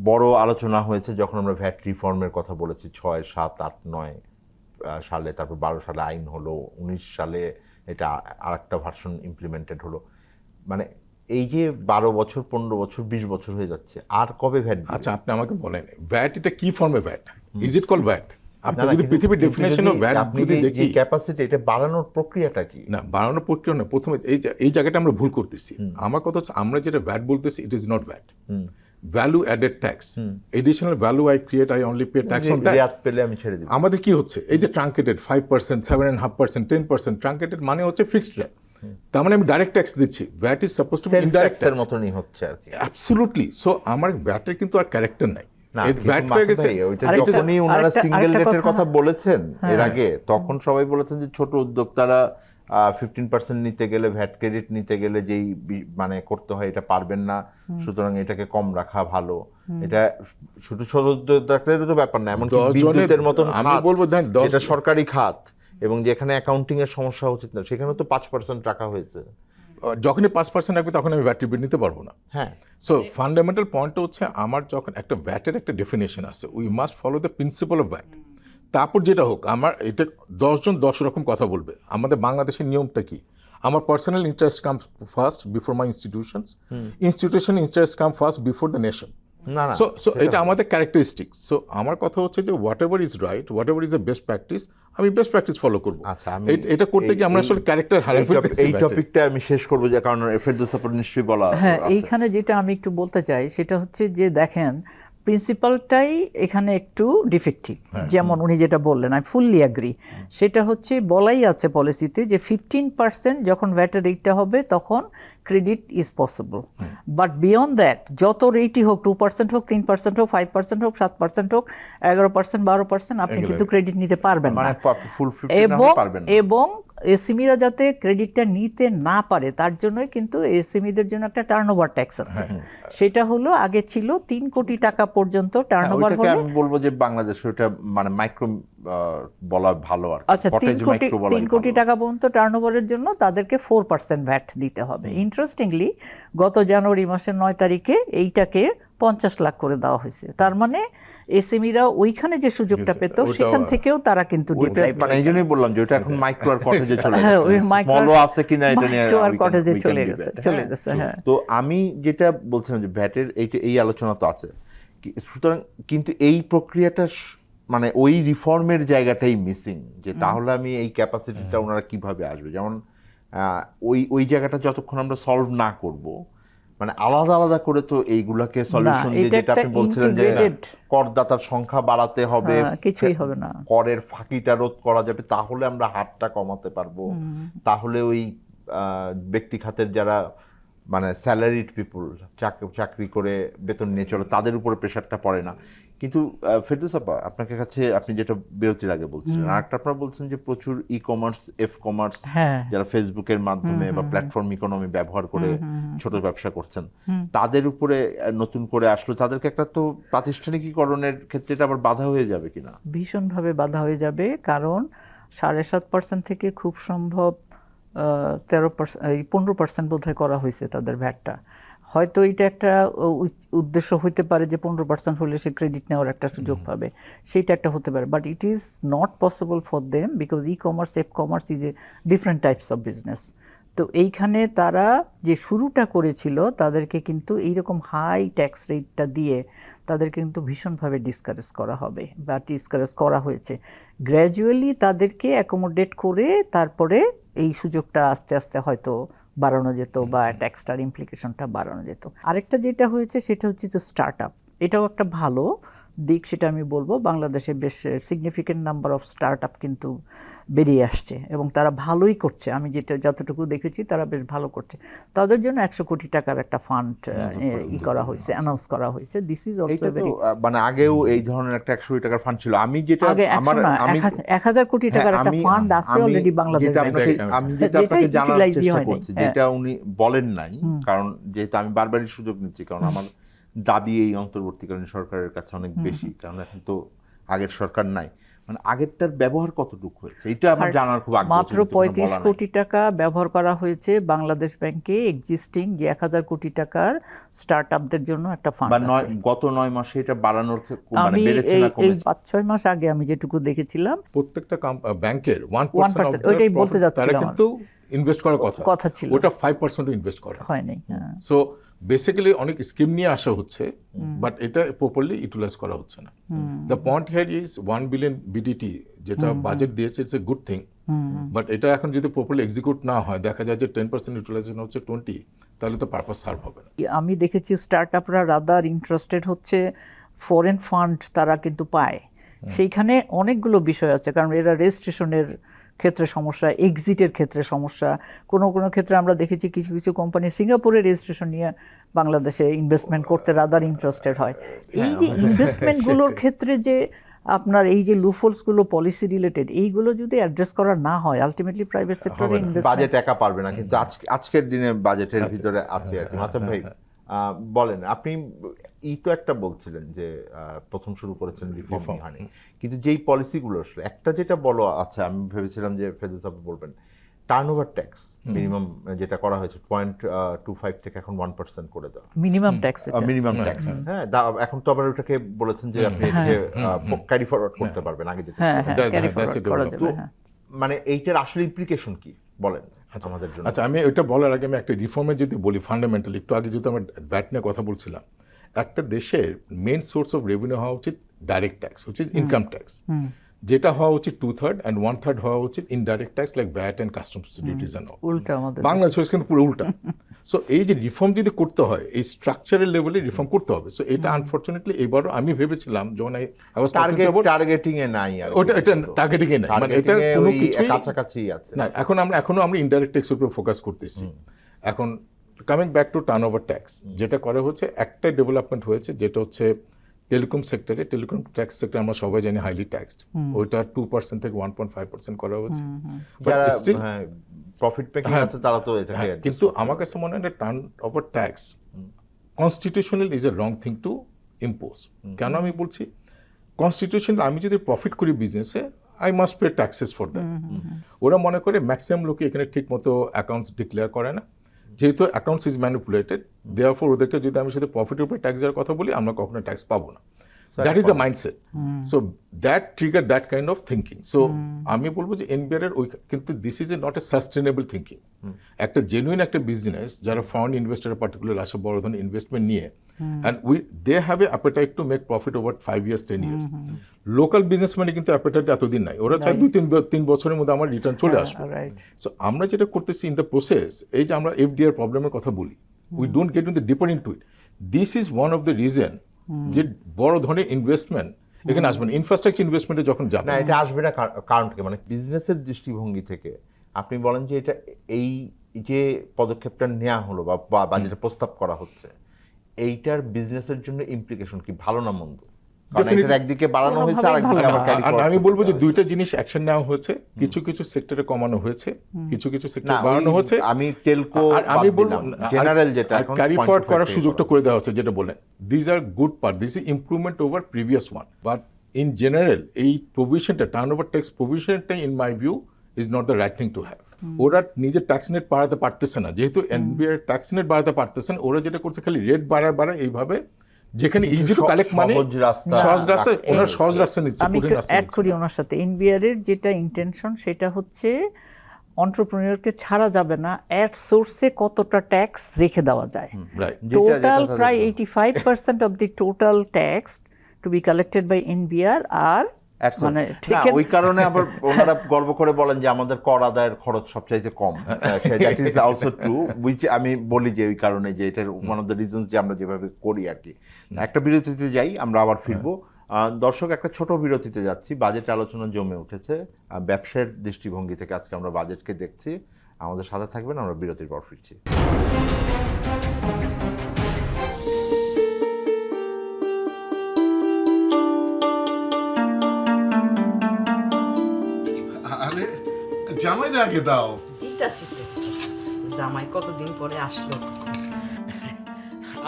বড় আলোচনা হয়েছে, যখন আমরা ভ্যাট রিফর্মের কথা বলেছি 6, 7, 8, 9 সালে, তারপর 12 সালে আইন হলো, 19 সালে এটা আরেকটা ভার্সন ইমপ্লিমেন্টেড হলো। মানে এই যে 12 বছর, 15 বছর, 20 বছর হয়ে যাচ্ছে, আর কবে ভ্যাট? আচ্ছা, আপনি আমাকে বলেন ভ্যাট এটা কি ফর্মে VAT? Is it call VAT? আপনি যদি পৃথিবীর ডেফিনেশন অফ ভ্যাট যদি দেখি, ক্যাপাসিটি, এটা বাড়ানোর প্রক্রিয়াটা কি? না, বাড়ানোর প্রক্রিয়া না। প্রথমে এই জায়গাটা আমরা ভুল করতেছি। আমার কথা হচ্ছে, আমরা যেটা ভ্যাট বলতেছি, it is not VAT, value added tax, additional value I create, I only pay tax on that. রেয়াত পেলে আমি ছেড়ে দিব। আমাদের কি হচ্ছে, এই যে ট্রাঙ্কেটেড 5%, 7.5%, 10%, ট্রাঙ্কেটেড মানে হচ্ছে ফিক্সড রেট, তার মানে আমি ডাইরেক্ট ট্যাক্স দিচ্ছি। VAT is suppose to be indirect ট্যাক্সের মতনই হচ্ছে আর কি। অ্যাবসলিউটলি। সো আমার ভ্যাটের কিন্তু আর ক্যারেক্টার নাই। না, ভ্যাট হয়ে গেছে। যখনই ওনারা সিঙ্গেল রেটের কথা বলেছেন এর আগে, তখন সবাই বলেছেন যে ছোট উদ্যোক্তারা 15% নিতে গেলে, ভ্যাট ক্রেডিট নিতে গেলে যেই মানে করতে হয়, এটা পারবেন না, সুতরাং এটাকে কম রাখা ভালো। এটা শুধু ছোট উদ্যোক্তাদের তো ব্যাপার না, এমনকি বিদ্যুতের মতন আমি বলবো এটা সরকারি খাত, এবং যেখানে অ্যাকাউন্টিং এর সমস্যা উচিত না, সেখানে তো 5% রাখা হয়েছে। যখনই 5% রাখবে তখন আমি ভ্যাট রিবেট নিতে পারবো না। হ্যাঁ। সো ফান্ডামেন্টাল পয়েন্টটা হচ্ছে, আমার যখন একটা ভ্যাটের একটা ডেফিনেশন আছে, we must follow the principal of VAT. তারপর যেটা হোক, আমার এটা 10 জন 10 রকম কথা বলবে। আমাদের বাংলাদেশের নিয়মটা কি? আমার personal interest come first before my institutions, institution interest come first before the nation. না না, সো এটা আমাদের ক্যারেক্টারিস্টিক্স। সো আমার কথা হচ্ছে যে what ever is right, what ever is the best practice, আমি বেস্ট প্র্যাকটিস ফলো করবো। আচ্ছা, এটা করতে গিয়ে আমরা আসলে ক্যারেক্টার হারিয়ে ফেলতেছি। এই টপিকটা আমি শেষ করবো, যে কারণ ফেরদৌসা নিশ্চয়ই বলা। হ্যাঁ, এইখানে যেটা আমি একটু বলতে চাই সেটা হচ্ছে যে দেখেন, প্রিন্সিপালটাই এখানে একটু ডিফেক্টিভ। যেমন উনি যেটা বললেন, আই ফুললি অ্যাগ্রি। সেটা হচ্ছে বলাই আছে পলিসিতে যে 15% যখন ভ্যাটের রেটটা হবে তখন credit is possible, but beyond that যত রেটই হোক, 2% হোক, 3% হোক, 5% হোক, 7% হোক, 11%, 12%, আপনি কিন্তু ক্রেডিট নিতে পারবেন না। এবং এসএমইরা যাতে ক্রেডিটটা নিতে না পারে, তার জন্যই কিন্তু এসএমইদের জন্য একটা টার্নওভার ট্যাক্স আছে। সেটা হলো আগে ছিল 3 কোটি টাকা পর্যন্ত টার্নওভার হলে, আমি বলবো যে বাংলাদেশে ওটা মানে মাইক্রো বলা ভালো। আর আচ্ছা, 3 কোটি টাকা পর্যন্ত টার্নওভারের জন্য তাদেরকে 4% ভ্যাট দিতে হবে। ইন্টারেস্টিংলি গত জানুয়ারি মাসের 9 তারিখে এইটাকে 50 লাখ করে দেওয়া হয়েছে। তার মানে এসএমইরা ওইখানে যে সুযোগটা পেত ওটাও- সেখান থেকেও তারা কিন্তু ওইটা deprive মানে এই জন্যই বললাম যে ওটা এখন মাইক্রো আর কটেজে চলে হ্যাঁ, ওই গেছে, micro স্মলও আছে কিনা এটা নিয়ে micro R we can- cottage-এ we can চলে debate, গেছে, হ্যাঁ। চলে গেছে, হ্যাঁ। তো আমি যেটা বলছিলাম যে ভ্যাটের এই আলোচনা তো আছে, সুতরাং কিন্তু এই প্রক্রিয়াটা মানে ওই রিফর্মের জায়গাটাই মিসিং, যে তাহলে আমি এই ক্যাপাসিটিটা ওনারা কিভাবে আসবে, যেমন ওই জায়গাটা যতক্ষণ আমরা সলভ না করব, মানে আলাদা আলাদা করে তো এইগুলাকে সলিউশন দিয়ে, এটা যেটা আপনি একটা বলছিলেন যে integrated- করদাতার সংখ্যা বাড়াতে হবে, কিছুই হবে না। করের ফাঁকিটা রোধ করা যাবে, তাহলে আমরা হারটা কমাতে পারবো, তাহলে ওই ব্যক্তি খাতের যারা মানে স্যালারিড পিপুল চাকরি করে বেতন নিয়ে চলে তাদের উপরে প্রেশারটা পড়ে না। কিন্তু ফেরদৌস আপা, আপনার কাছে আপনি যেটা বিরতির আগে বলছিলেন, আরেকটা আপনারা বলছেন যে প্রচুর ই কমার্স, এফ কমার্স, হ্যাঁ। যারা ফেসবুকের মাধ্যমে বা প্ল্যাটফর্ম ইকোনমি ব্যবহার করে ছোট ব্যবসা করছেন, তাদের উপরে নতুন করে আসলো, তাদেরকে একটা তো প্রাতিষ্ঠানিকীকরণের ক্ষেত্রে এটা আবার বাধা হয়ে যাবে কিনা? ভীষণভাবে বাধা হয়ে যাবে, কারণ 7.5% থেকে খুব সম্ভব 15% বোধহয় করা হয়েছে তাদের ভ্যাটটা। হয়তো এটা একটা উদ্দেশ্য হইতে পারে যে 15% হলে সে ক্রেডিট নেওয়ার একটা সুযোগ পাবে, সেইটা একটা হতে পারে, but it is not possible for them because e commerce, F commerce is a different types of business. তো এইখানে তারা যে শুরুটা করেছিল তাদেরকে কিন্তু এইরকম হাই ট্যাক্স রেটটা দিয়ে তাদেরকে কিন্তু ভীষণভাবে ডিসকারেজ করা হবে বা ডিসকারেজ করা হয়েছে। গ্র্যাজুয়ালি তাদেরকে অ্যাকোমোডেট করে তারপরে এই সুযোগটা আস্তে আস্তে হয়তো বাড়ানো যেত বা ট্যাক্সটার ইমপ্লিকেশনটা বাড়ানো যেত। আরেকটা যেটা হয়েছে সেটা হচ্ছে যে স্টার্ট আপ, এটাও একটা ভালো দিক, সেটা আমি বলবো। বাংলাদেশে বেশ significant number of start up কিন্তু বেরিয়ে আসছে এবং তারা ভালোই করছে, আমি যতটুকু দেখেছি তারা বেশ ভালো করছে। তাদের জন্য 100 কোটি টাকার একটা ফান্ড করা হয়েছে, অ্যানাউন্স করা হয়েছে। দিস ইজ অলসো এইটা তো ভেরি, মানে আগেও এই ধরনের একটা 100 কোটি টাকার ফান্ড ছিল। আমি যেটা আগে আমার 1000 কোটি টাকার একটা ফান্ড আছে অলরেডি বাংলাদেশ যেটা আপনাকে জানার utilize চেষ্টা হয়নি। করছি, যেটা উনি বলেন নাই, কারণ যেহেতু আমি বারবারই সুযোগ নিচ্ছি, কারণ আমার দাবি এই অন্তর্বর্তীকালীন সরকারের কাছে অনেক বেশি, কারণ এখন তো আগের সরকার নাই, মানে আগেরটার ব্যবহার কতটুকু হয়েছে এটা আমার জানার খুব আগ্রহ। মাত্র 35 কোটি টাকা ব্যবহার করা হয়েছে বাংলাদেশ ব্যাংকে এক্সিস্টিং যে 1000 কোটি টাকার স্টার্টআপদের জন্য একটা ফান্ড আছে। গত 9 মাসে এটা বাড়ানোর মানে আমি বেড়েছে এই না কমেছে? 5-6 মাস আগে আমি যেটুকু দেখেছিলাম প্রত্যেকটা ব্যাংকের 1% of 1%, ওইটাই বলতে তারা যাচ্ছিলাম কিন্তু ইনভেস্ট করার কথা ছিল, ওটা 5% ইনভেস্ট করা হয়নি। হ্যাঁ, সো বেসিক্যালি অনেক স্কিম নিয়ে আসা হচ্ছে, বাট এটা প্রপারলি ইউটিলাইজ করা হচ্ছে না। The point here is 1 billion BDT যেটা বাজেট দিয়েছে, it's a good thing, but এটা এখন যদি প্রপারলি এক্সিকিউট না হয়, দেখা যায় যে 10% ইউটিলাইজেশন হচ্ছে 20, তাহলে তো পারপাস সার্ভ হবে না। আমি দেখেছি স্টার্টআপরা রাদার ইন্টারেস্টেড হচ্ছে ফরেন ফান্ড তারা কিন্তু পায়, সেইখানে অনেকগুলো বিষয় আছে, কারণ এরা রেজিস্ট্রেশনের ক্ষেত্রে সমস্যা, এক্সিটের ক্ষেত্রে সমস্যা, কোনো কোনো ক্ষেত্রে আমরা দেখেছি কিছু কিছু কোম্পানি সিঙ্গাপুরে রেজিস্ট্রেশন নিয়ে বাংলাদেশে ইনভেস্টমেন্ট করতে রাদার ইন্টারেস্টেড হয়। এই যে ইনভেস্টমেন্টগুলোর ক্ষেত্রে যে আপনার এই যে লুফোলসগুলো পলিসি রিলেটেড, এইগুলো যদি অ্যাড্রেস করা না হয়, আলটিমেটলি প্রাইভেট সেক্টরে ইনভেস্টমেন্ট বাজেট একা পারবে না, কিন্তু আজকের দিনে বাজেটের ভিতরে আছে আর কি। মাতাব ভাই বলেন, আপনি তো একটা বলছিলেন যে প্রথম শুরু করেছেন রিফর্ম হানি, কিন্তু যেই পলিসিগুলো আসলে একটা যেটা বলো আছে, আমি ভেবেছিলাম যে ফেরদৌস আপনি বলবেন টার্নওভার ট্যাক্স মিনিমাম যেটা করা হয়েছে 0.25 থেকে এখন 1% করে দেওয়া, মিনিমাম ট্যাক্স, মিনিমাম ট্যাক্স। হ্যাঁ, এখন তো আবার ওটাকে বলেছেন যে আপনি এটাকে ক্যারি ফরওয়ার্ড করতে পারবেন, আগে যেটা মানে এইটার আসলে ইমপ্লিকেশন কি বলেন আমাদের জন্য? আচ্ছা, আমি ওইটা বলার আগে আমি একটা রিফর্মে যদি বলি, ফান্ডামেন্টালি একটু আগে যদি আমরা ভ্যাট নিয়ে কথা বলছিলাম, একটা দেশের মেইন সোর্স অফ রেভিনিউ হওয়া উচিত direct tax, which is income tax, যেটা হওয়া উচিত 2/3 and 1/3 হওয়া উচিত indirect tax like VAT and customs duties and all. উল্টা আমাদের বাংলাদেশ কিন্তু পুরো উল্টা। সো এই যে রিফর্ম যদি করতে হয়, এই স্ট্রাকচারাল লেভেলে রিফর্ম করতে হবে। সো এটা আনফরচুনেটলি এবারও আমি ভেবেছিলাম যখন I was talking about targeting a নাই, আর ওটা এটা টার্গেটিং এ নাই, মানে এটা কোনো কিছুই কাছাকাছি আছে না। এখনো আমরা ইনডাইরেক্ট ট্যাক্সের উপর ফোকাস করতেছি। এখন coming back to turnover tax, যেটা করা হচ্ছে, একটা ডেভেলপমেন্ট হয়েছে যেটা হচ্ছে টেলিকম সেক্টরে। টেলিকম ট্যাক্স সেক্টর আমরা সবাই জানি হাইলি ট্যাক্সড, ওইটা 2% থেকে 1.5% করা হয়েছে। যারা প্রফিট মেকিং আছে তারা তো এটাকে, কিন্তু আমার কাছে মনে হয় turnover tax constitutional is a wrong thing to impose. কেন আমি বলছি কনস্টিটিউশনাল? আমি যদি প্রফিট করি বিজনেসে, I must pay taxes for that. ওরা মনে করে ম্যাক্সিমাম লোকে এখানে ঠিক মতো অ্যাকাউন্টস ডিক্লেয়ার করে না, যেহেতু অ্যাকাউন্টস ইজ ম্যানিপুলেটেড, দেয়ারফর ওদেরকে যদি আমি সাথে প্রফিটের উপরে ট্যাক্স দেওয়ার কথা বলি, আমরা কখনো ট্যাক্স পাবো না। That is the mindset. So that trigger that kind of thinking. So আমি বলবো যে এনবিআর এর ওই, কিন্তু this is a not a sustainable thinking. একটা জেনুইন একটা বিজনেস যারা ফরেন ইনভেস্টার পার্টিকুলার আসে বড় ধরনের ইনভেস্টমেন্ট নিয়ে, and they have a appetite to make profit over 5 years 10 years। Local বিজনেসম্যানে কিন্তু অ্যাপেটাইট এতদিন নাই, ওরা চায় 2-3 বছরের মধ্যে আমার রিটার্ন চলে আসবে। সো আমরা যেটা করতেছি ইন দ্য প্রসেস, এই যে আমরা এফডিআর প্রবলেমের কথা বলি, we don't get in the deeper into it. This is one of the reason যে বড় ধরনের ইনভেস্টমেন্ট এখানে আসবে না। ইনফ্রাস্ট্রাকচার ইনভেস্টমেন্টে যখন যাবে না, এটা আসবে না কারণ কি, মানে বিজনেসের দৃষ্টিভঙ্গি থেকে আপনি বলেন যে এটা এই যে পদক্ষেপটা নেওয়া হলো বা বাজেটে প্রস্তাব করা হচ্ছে, এইটার বিজনেসের জন্য ইমপ্লিকেশন কি, ভালো না মন্দ? কারণ এটার একদিকে বাড়ানো হয়েছে, আরেকদিকে আবার carry আর forward আমি করতে বলবো যে হবে। দুইটা জিনিস অ্যাকশন নেওয়া হয়েছে, কিছু কিছু সেক্টরে কমানো হয়েছে, কিছু কিছু সেক্টরে না, বাড়ানো ওই হয়েছে। আমি টেলকো আর আমি বলবো জেনারেল যেটা এখন ক্যারি ফরওয়ার্ড 0.5 করার থেকে সুযোগটা করা। করে দেওয়া হচ্ছে, যেটা বলেন this are good part, this is improvement over previous one. But in general এই প্রভিশনটা, টার্ন ওভার ট্যাক্স প্রভিশনটা in my view is not the right thing to have. ওরা নিজের ট্যাক্স নেট বাড়াতে পারতেছে না, যেহেতু এনবিআর ট্যাক্স নেট বাড়াতে পারতেছে না, ওরা যেটা করছে খালি রেট বাড়ায় এইভাবে, যেখানে ইজি টু কালেক্ট মানে সহজ রাস্তা সহজ রাস্তা, রাখতে ওনার হয়েছে। সহজ রাস্তা নিচ্ছে, আমি কঠিন একটু রাস্তা অ্যাড নিচ্ছে করি না। ওনার সাথে, এনবিআর এর যেটা ইন্টেনশন সেটা হচ্ছে অন্টারপ্রেনিয়রকে ছাড়া যাবে না, অ্যাট সোর্সে কতটা ট্যাক্স রেখে দেওয়া যায়। রাইট। টোটাল তাদের প্রায় জন্য। 85% of the total tax to be collected by NBR আর Excellent. মানে না, ওই কারণে আবার ওনারা গর্ব করে বলেন যে আমাদের কর আদায়ের খরচ সবচাইতে কম। That is also true, which আমি বলি যে ওই কারণে যে এটার ওয়ান অফ দ্য রিজনস যে আমরা যেভাবে করি আর কি। একটা বিরতিতে যাই, আমরা আবার ফিরবো। দর্শক, একটা ছোট বিরতিতে যাচ্ছি। বাজেট আলোচনা জমে উঠেছে, ব্যবসার দৃষ্টিভঙ্গি থেকে আজকে আমরা বাজেটকে দেখছি। আমাদের সাথে থাকবেন, আমরা বিরতির পর ফিরছি। আরে জামাইরে আগে দাও। দিতাছি তো। জামাই কতদিন পরে আসলো।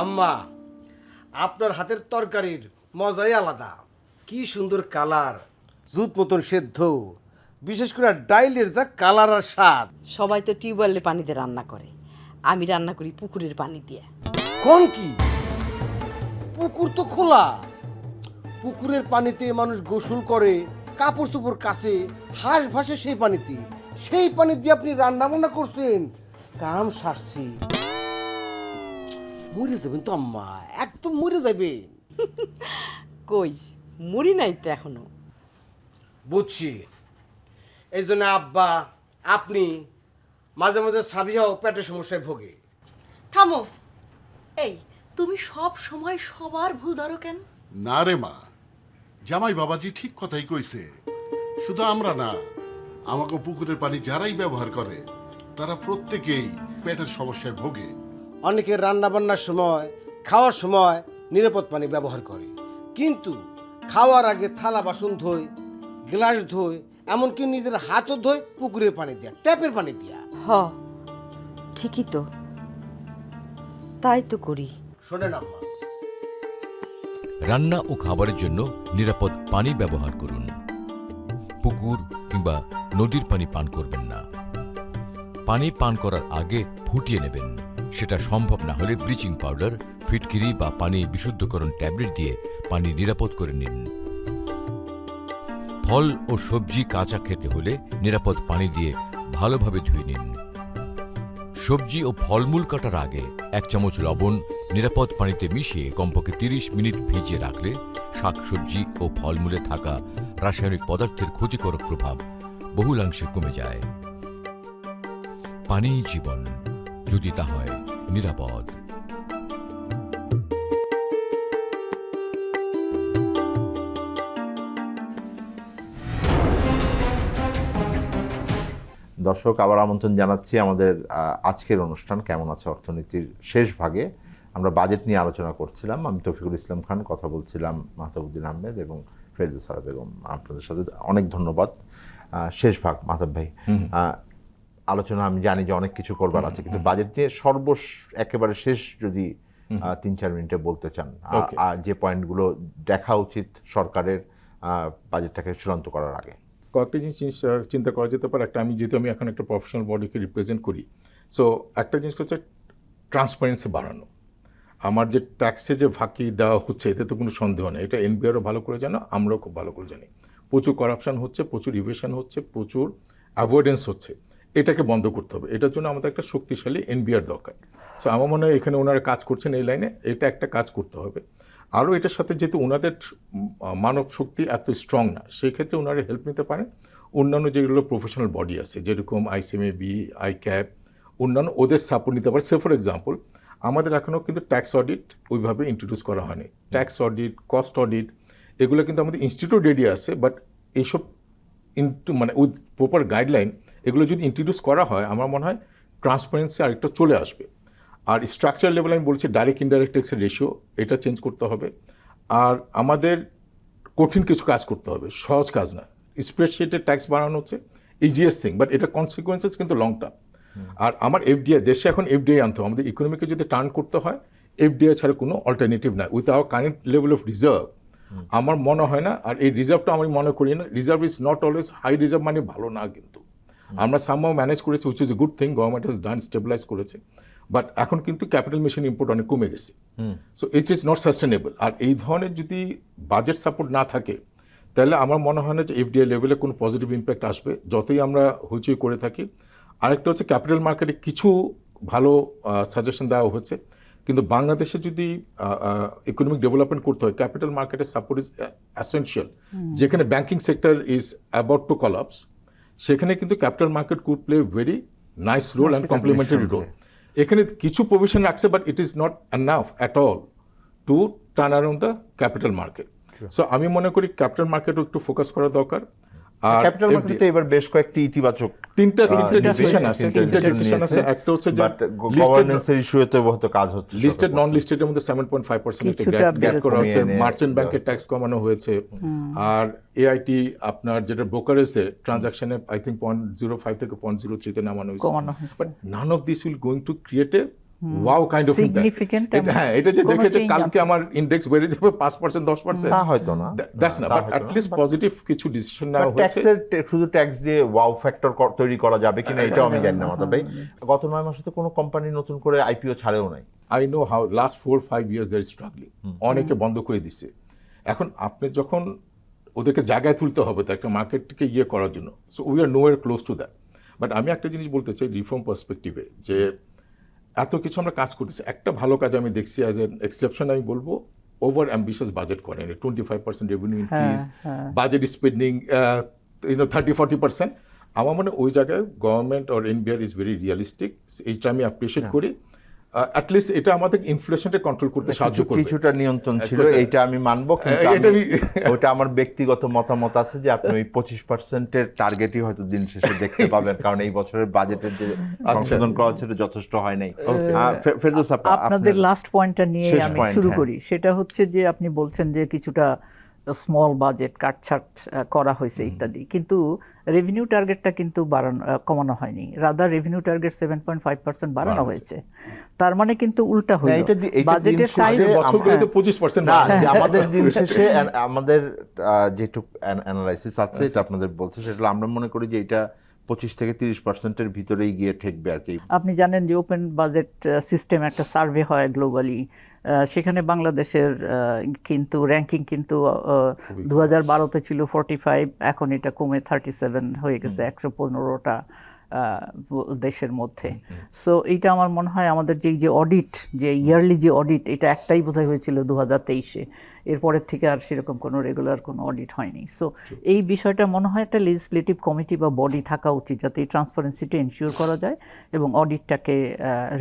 আম্মা, আপনার হাতের তরকারির মজাই আলাদা। কি সুন্দর কালার, জুত মতন সেদ্ধ, বিশেষ করে ডাইলের যা কালার আর স্বাদ। সবাই তো টিউবওয়েলের পানিতে রান্না করে, আমি রান্না করি পুকুরের পানি দিয়ে। কোন কি? পুকুর তো খোলা, পুকুরের পানিতে মানুষ গোসল করে, কাপড় চোপড় কাচে, হাঁস ভাসে সেই পানিতে। সেই পানি দিয়ে আপনি রান্না বান্না করছেন, কাম সারছি। মরে যাবেন তো আম্মা, একদম মরে যাবেন। কই মুড়ি নাই তো এখনো। বুঝছি, এই জন্য আব্বা আপনি মাঝে মাঝে সাবিয়াও পেটের সমস্যায় ভোগে। থামো, এই তুমি সব সময় সবার ভুল ধরো কেন? না রে মা, জামাই বাবাজি ঠিক কথাই কইছে। শুধু আমরা না, আমাকে পুকুরের পানি যারাই ব্যবহার করে তারা প্রত্যেকেই পেটের সমস্যায় ভোগে। অনেকে রান্না বান্নার সময়, খাওয়ার সময় নিরাপদ পানি ব্যবহার করে, কিন্তু খাওয়ার আগে থালা বাসন ধোয়, গ্লাস ধোয়, এমনকি নিজের হাতও ধোয় পুকুরের পানি দিয়া, ট্যাপের পানি দিয়া। হ ঠিকই তো, তাই তো করি। শোনেন আম্মা, রান্না ও খাবারের জন্য নিরাপদ পানি ব্যবহার করুন। পুকুর কিংবা নদীর পানি পান করবেন না। পানি পান করার আগে ফুটিয়ে নেবেন। সেটা সম্ভব না হলে ব্লিচিং পাউডার, ফিটকিরি বা পানি বিশুদ্ধকরণ ট্যাবলেট দিয়ে পানি নিরাপদ করে নিন। ফল ও সবজি কাঁচা খেতে হলে নিরাপদ পানি দিয়ে ভালোভাবে ধুয়ে নিন। সবজি ও ফলমূল কাটার আগে 1 চামচ লবণ নিরাপদ পানিতে মিশিয়ে কমপক্ষে 30 মিনিট ভিজিয়ে রাখলে শাকসবজি ও ফলমূলে থাকা রাসায়নিক পদার্থের ক্ষতিকারক প্রভাব বহুলাংশে কমে যায়। পানিই জীবন, যদি তা হয় নিরাপদ। দর্শক, আবার আমন্ত্রণ জানাচ্ছি আমাদের আজকের অনুষ্ঠান কেমন আছে অর্থনীতির শেষ ভাগে। আমরা বাজেট নিয়ে আলোচনা করছিলাম। আমি তৌফিকুল ইসলাম খান, কথা বলছিলাম মাহতাবুদ্দিন আহমেদ এবং ফেরদৌসা বেগম। আপনাদের সাথে অনেক ধন্যবাদ। শেষ ভাগ, মাহতাব ভাই, আলোচনা আমি জানি যে অনেক কিছু করবার আছে, কিন্তু বাজেট নিয়ে একেবারে শেষ যদি 3-4 মিনিটে বলতে চান, যে পয়েন্টগুলো দেখা উচিত সরকারের বাজেটটাকে চূড়ান্ত করার আগে। কয়েকটা জিনিস চিন্তা করা যেতে পারে। একটা, যেহেতু আমি এখন একটা প্রফেশনাল বডিকে রিপ্রেজেন্ট করি, সো একটা জিনিস হচ্ছে ট্রান্সপারেন্সি বাড়ানো। আমার যে ট্যাক্সে যে ফাঁকি দেওয়া হচ্ছে এতে তো কোনো সন্দেহ নেই, এটা এনবিআরও ভালো করে জানো, আমরাও খুব ভালো করে জানি। প্রচুর করাপশন হচ্ছে, প্রচুর ইভেশন হচ্ছে, প্রচুর অ্যাভয়েডেন্স হচ্ছে, এটাকে বন্ধ করতে হবে। এটার জন্য আমাদের একটা শক্তিশালী এনবিআর দরকার। সো আমার মনে হয় এখানে ওনারা কাজ করছেন এই লাইনে, এটা একটা কাজ করতে হবে। আরও এটার সাথে যেহেতু ওনাদের মানব শক্তি এত স্ট্রং না, সেই ক্ষেত্রে ওনারা হেল্প নিতে পারেন অন্যান্য যেগুলো প্রফেশনাল বডি আছে, যেরকম আইসিএমএবি, আইক্যাপ, অন্যান্য ওদের সাপোর্ট নিতে পারে। সে ফর এক্সাম্পল আমাদের এখনও কিন্তু ট্যাক্স অডিট ওইভাবে ইন্ট্রোডিউস করা হয়নি। ট্যাক্স অডিট, কস্ট অডিট এগুলো কিন্তু আমাদের ইনস্টিটিউট রেডি আছে, বাট এইসব মানে উইথ প্রপার গাইডলাইন এগুলো যদি ইন্ট্রোডিউস করা হয় আমার মনে হয় ট্রান্সপারেন্সি আরেকটা চলে আসবে। আর স্ট্রাকচার লেভেল আমি বলছি ডাইরেক্ট ইনডাইরেক্ট ট্যাক্সের রেশিও এটা চেঞ্জ করতে হবে। আর আমাদের কঠিন কিছু কাজ করতে হবে, সহজ কাজ না। স্প্রেডশিটে ট্যাক্স বাড়ানো হচ্ছে ইজিয়েস্ট থিং, বাট এটা কনসিকুয়েন্সেস কিন্তু লং টার্ম। আর আমার এফডিআই, দেশে এখন এফডিআই আনতে হবে। আমাদের ইকোনমিকে যদি টার্ন করতে হয় এফডিআই ছাড়া কোনো অল্টারনেটিভ নাই। With our current level of reserve আমার মনে হয় না, আর এই রিজার্ভটা আমি মনে করি না, reserve is not always high reserve মানে ভালো না, কিন্তু আমরা সামহাও ম্যানেজ করেছি, which is a good thing, government has done, stabilize করেছে। বাট এখন কিন্তু ক্যাপিটাল মেশিন ইম্পোর্ট অনেক কমে গেছে। So it is not sustainable. আর এই ধরনের যদি বাজেট সাপোর্ট না থাকে তাহলে আমার মনে হয় না যে এফডিআই লেভেলে কোনো পজিটিভ ইম্প্যাক্ট আসবে, যতই আমরা হইচই করে থাকি। আরেকটা হচ্ছে ক্যাপিটাল মার্কেটে কিছু ভালো সাজেশন দেওয়া হচ্ছে, কিন্তু বাংলাদেশে যদি ইকোনমিক ডেভেলপমেন্ট করতে হয় ক্যাপিটাল মার্কেটের সাপোর্ট ইজ অ্যাসেনশিয়াল। যেখানে banking sector is about to collapse, সেখানে কিন্তু capital market could play very nice role and complementary role. এখানে কিছু প্রভিশন রাখছে, but it is not enough at all to turn around the capital market. So আমি মনে করি capital মার্কেটও একটু focus করা দরকার। আর ক্যাপিটাল মার্কেটে এবার বেশ কয়েকটি ইতিবাচক তিনটা ডিসিশন আছে। একটা হচ্ছে যে গভর্নেন্সের ইস্যুতে বহুত কাজ হচ্ছে, লিস্টেড নন লিস্টেডের মধ্যে 7.5% একটা গ্যাপ করা হয়েছে, মার্চেন্ট ব্যাংকের ট্যাক্স কমানো হয়েছে। আর এআইটি আপনার যেটা ব্রোকারেজের ট্রানজাকশনে আই থিঙ্ক 0.05 থেকে 0.03 তে নামানো হয়েছে। But none of this will going to create a wow kind of impact. হ্যাঁ, এটা যে দেখেছে কালকে আমার ইন্ডেক্স বেড়ে যাবে 5%, 10%, তা হয়তো না, দ্যাটস না, বাট অ্যাট লিস্ট পজিটিভ কিছু ডিসিশন নেওয়া হয়েছে। ট্যাক্সের শুধু ট্যাক্স দিয়ে ওয়াও ফ্যাক্টর তৈরি করা যাবে কিনা এটাও আমি জানি না। তবে গত 9 মাসে তো কোনো কোম্পানি নতুন করে আইপিও ছাড়েও নাই। I know how last 4-5 years they are struggling, অনেকে বন্ধ করে দিচ্ছে। এখন আপনি যখন ওদেরকে জায়গায় তুলতে হবে তো একটা মার্কেটকে ইয়ে করার জন্য, so we are nowhere close to that. But আমি একটা জিনিস বলতে চাই রিফর্ম পার্সপেক্টিভে, যে এত কিছু আমরা কাজ করতেছি, একটা ভালো কাজ আমি দেখছি অ্যাজ এন এক্সেপশন আমি বলবো, ওভার অ্যাম্বিশিয়াস বাজেট করেন, 25% রেভিনিউ ইনক্রিজ, বাজেট স্পেন্ডিং 30-40%। আমার মনে ওই জায়গায় government or NBR is very realistic, এইটা আমি অ্যাপ্রিসিয়েট করি। অ্যাটলিস্ট এটা আমাদের ইনফ্লেশনটা কন্ট্রোল করতে সাহায্য করবে, কিছুটা নিয়ন্ত্রণ ছিল, এইটা আমি মানবো। কিন্তু ওটা আমার ব্যক্তিগত মতামত আছে যে আপনি ওই 25%-এর টার্গেটই হয়তো দিন শেষে দেখতে পাবেন, কারণ এই বছরের বাজেটের যে সংশোধন করা হচ্ছে যথেষ্ট হয় নাই। ফেরদৌস আপা, আপনাদের লাস্ট পয়েন্টটা নিয়ে আমি শুরু করি। সেটা হচ্ছে যে আপনি বলছেন যে কিছুটা স্মল বাজেট কাটছাট করা হয়েছে ইত্যাদি, কিন্তু রেভিনিউ টার্গেটটা কিন্তু কমানো হয়নি, রাদার রেভিনিউ টার্গেট 7.5% বাড়ানো হয়েছে। তার মানে কিন্তু উল্টা হলো, বাজেটের সাইজ বছরগুলোতে 25% না। আমাদের দিন শেষে আমাদের যেটুকু অ্যানালাইসিস আছে এটা আপনাদের বলছে, সেটা আমরা মনে করি যে এটা 25 থেকে 30%-এর ভিতরেই গিয়ে ঠেকবে আর কি। আপনি জানেন যে ওপেন বাজেট সিস্টেম একটা সার্ভে হয় গ্লোবালি, সেখানে বাংলাদেশের কিন্তু র্যাঙ্কিং কিন্তু 2012-তে ছিল 45, এখন এটা কমে 37 হয়ে গেছে 115টা দেশের মধ্যে। সো এইটা আমার মনে হয় আমাদের যে অডিট, যে ইয়ারলি যে অডিট, এটা একটাই বোধহয় হয়েছিল 2023-এ, এরপরের থেকে আর সেরকম কোনো রেগুলার কোনো অডিট হয়নি। সো এই বিষয়টা মনে হয় একটা লেজিসলেটিভ কমিটি বা বডি থাকা উচিত, যাতে এই ট্রান্সপারেন্সিটা এনশিওর করা যায় এবং অডিটটাকে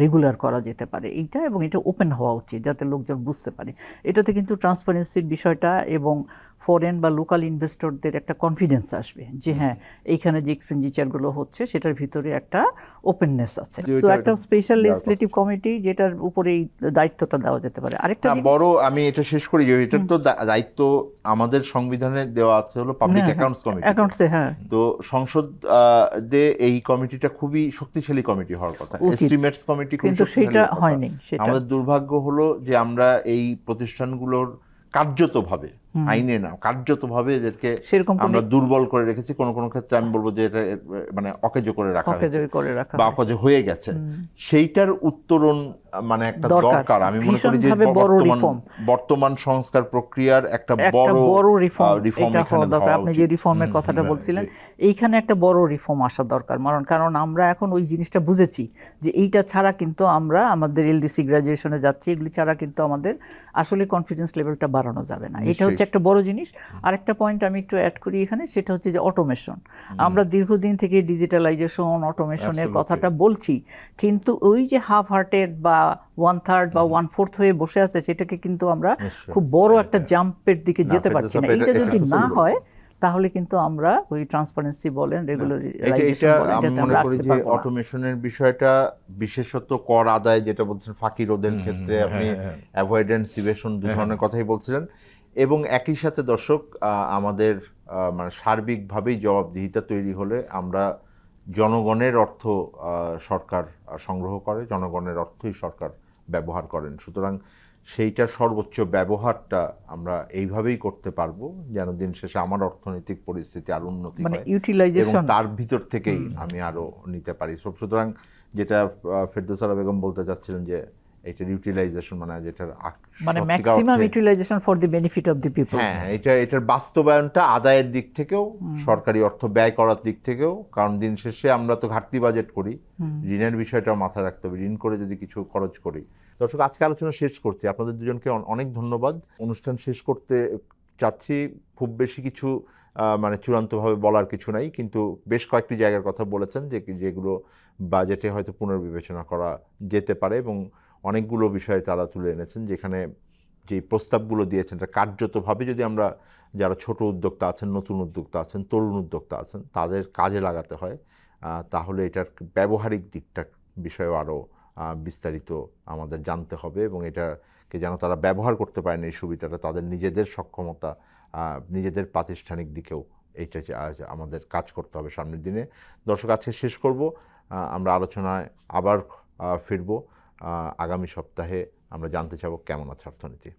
রেগুলার করা যেতে পারে এইটা, এবং এটা ওপেন হওয়া উচিত যাতে লোকজন বুঝতে পারে। এটাতে কিন্তু ট্রান্সপারেন্সির বিষয়টা এবং ফরেন বা লোকাল ইনভেস্টরদের একটা কনফিডেন্স আসবে যে হ্যাঁ এইখানে যে এক্সপেন্ডিচারগুলো হচ্ছে সেটার ভিতরে একটা ওপেননেস আছে। তো একটা স্পেশাল লেজিসলেটিভ কমিটি যেটার উপরে এই দায়িত্বটা দেওয়া যেতে পারে। আরেকটা বড় আমি এটা শেষ করি যে এটার তো দায়িত্ব আমাদের সংবিধানে দেওয়া আছে হলো পাবলিক অ্যাকাউন্টস কমিটি। তো সংসদে এই কমিটিটা খুবই শক্তিশালী কমিটি হওয়ার কথা, এস্টিমেটস কমিটি, কিন্তু সেটা হয়নি। আমাদের দুর্ভাগ্য হলো যে আমরা এই প্রতিষ্ঠানগুলোর কার্যতভাবে আইনে না, কার্যতভাবে এদেরকে সেরকম কোনো- আমরা দুর্বল করে রেখেছি। কোনো কোনো ক্ষেত্রে আমি বলবো যে এটা মানে অকেজো করে রাখা হয়েছে অকেজো করে রাখা বা হয়। অকেজো হয়ে গেছে। সেইটার উত্তরণ মানে একটা দরকার। আমি মনে করি যে ভীষণভাবে বড় reform। বর্তমান সংস্কার প্রক্রিয়ার একটা একটা বড় রিফর্ম রিফর্ম এটা এখানে হওয়া দরকার। হওয়া আপনি উচিত। যে রিফর্মের কথাটা বলছিলেন, এইখানে একটা বড় রিফর্ম আসা দরকার। কারণ আমরা এখন ওই জিনিসটা বুঝেছি যে এইটা ছাড়া কিন্তু আমরা আমাদের এলডিসি গ্রাজুয়েশনে যাচ্ছি, এগুলি ছাড়া কিন্তু আমাদের আসলে কনফিডেন্স লেভেলটা বাড়ানো যাবে না। এটা হচ্ছে একটা বড় জিনিস। আরেকটা পয়েন্ট আমি একটু অ্যাড করি এখানে, সেটা হচ্ছে যে অটোমেশন। আমরা দীর্ঘদিন থেকে ডিজিটালাইজেশন, অটোমেশনের কথাটা বলছি, কিন্তু ওই যে হাফ হার্টেড বা 1/3 বা 1/4 হয়ে বসে আছে, সেটাকে কিন্তু আমরা খুব বড় একটা জাম্পের দিকে যেতে পারছি না। এটা যদি না হয় তাহলে কিন্তু আমরা ওই ট্রান্সপারেন্সি বলেন, রেগুলারাইজেশন বলেন, আমি এটাতে মনে আমরা করি আসতে যে পারবো না। অটোমেশনের বিষয়টা বিশেষত কর আদায়, যেটা বলছেন ফাঁকি রোধের ক্ষেত্রে আপনি অ্যাভয়েডেন্স ইভেশন দু ধরনের কথাই বলছিলেন। এবং একই সাথে দর্শক আমাদের মানে সার্বিকভাবেই জবাবদিহিতা তৈরি হলে আমরা জনগণের অর্থ সরকার সংগ্রহ করে, জনগণের অর্থই সরকার ব্যবহার করেন। সুতরাং সেইটার সর্বোচ্চ ব্যবহারটা আমরা এইভাবেই করতে পারবো যেন দিন শেষে আমার অর্থনৈতিক পরিস্থিতি আরো উন্নতি মানে হয় এবং ইউটিলাইজেশন। তার ভিতর থেকেই আমি আরো নিতে পারি। সুতরাং যেটা ফেরদৌসা বেগম বলতে চাচ্ছিলেন যে এটার ইউটিলাইজেশন মানে যেটার মানে সত্যিকার ম্যাক্সিমাম অর্থে- utilization for the benefit of the people. হ্যাঁ, এটার বাস্তবায়নটা আদায়ের দিক থেকেও, সরকারি অর্থ ব্যয় করার দিক থেকেও। কারণ দিন শেষে আমরা তো ঘাটতি বাজেট করি, ঋণের বিষয়টা মাথায় রাখতে হবে। ঋণ করে যদি কিছু খরচ করি। দর্শক, আজকে আলোচনা শেষ করছি। আপনাদের দুজনকে অনেক ধন্যবাদ। অনুষ্ঠান শেষ করতে চাচ্ছি। খুব বেশি কিছু মানে চূড়ান্তভাবে বলার কিছু নাই, কিন্তু বেশ কয়েকটি জায়গার কথা বলেছেন যেগুলো বাজেটে হয়তো পুনর্বিবেচনা করা যেতে পারে, এবং অনেকগুলো বিষয় তারা তুলে এনেছেন যেখানে যে প্রস্তাবগুলো দিয়েছেন এটা কার্যতভাবে যদি আমরা যারা ছোট উদ্যোক্তা আছেন, নতুন উদ্যোক্তা আছেন, তরুণ উদ্যোক্তা আছেন, তাদের কাজে লাগাতে হয়, তাহলে এটার ব্যবহারিক দিকটা বিষয়েও আরও বিস্তারিত আমাদের জানতে হবে, এবং এটাকে যেন তারা ব্যবহার করতে পারেন এই সুবিধাটা তাদের নিজেদের সক্ষমতা, নিজেদের প্রাতিষ্ঠানিক দিকেও এইটা আমাদের কাজ করতে হবে সামনের দিনে। দর্শক, আজকে শেষ করব। আমরা আলোচনায় আবার ফিরব আগামী সপ্তাহে। আমরা জানতে চাবো কেমন আছে অর্থনীতি।